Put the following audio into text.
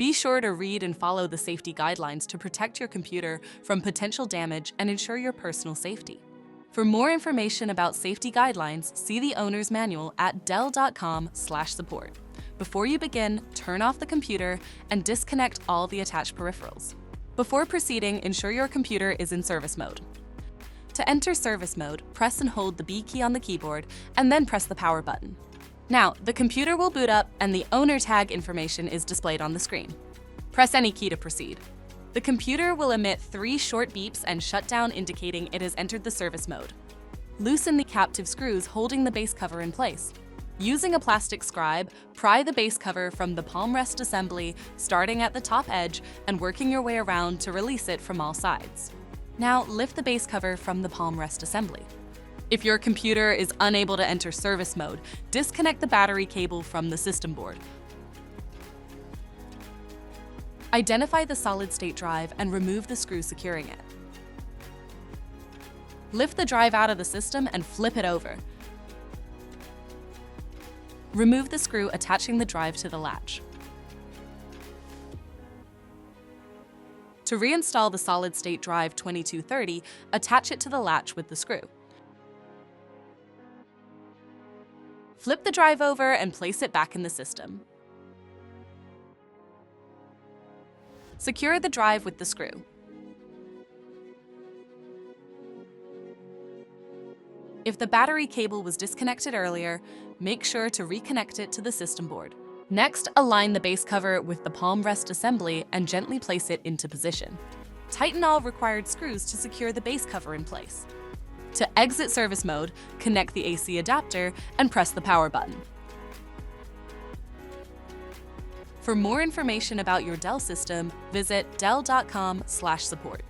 Be sure to read and follow the safety guidelines to protect your computer from potential damage and ensure your personal safety. For more information about safety guidelines, see the owner's manual at dell.com/support. Before you begin, turn off the computer and disconnect all the attached peripherals. Before proceeding, ensure your computer is in service mode. To enter service mode, press and hold the B key on the keyboard and then press the power button. Now, the computer will boot up and the owner tag information is displayed on the screen. Press any key to proceed. The computer will emit 3 short beeps and shut down, indicating it has entered the service mode. Loosen the captive screws holding the base cover in place. Using a plastic scribe, pry the base cover from the palm rest assembly, starting at the top edge and working your way around to release it from all sides. Now, lift the base cover from the palm rest assembly. If your computer is unable to enter service mode, disconnect the battery cable from the system board. Identify the solid-state drive and remove the screw securing it. Lift the drive out of the system and flip it over. Remove the screw attaching the drive to the latch. To reinstall the solid-state drive 2230, attach it to the latch with the screw. Flip the drive over and place it back in the system. Secure the drive with the screw. If the battery cable was disconnected earlier, make sure to reconnect it to the system board. Next, align the base cover with the palm rest assembly and gently place it into position. Tighten all required screws to secure the base cover in place. To exit service mode, connect the AC adapter and press the power button. For more information about your Dell system, visit dell.com/support.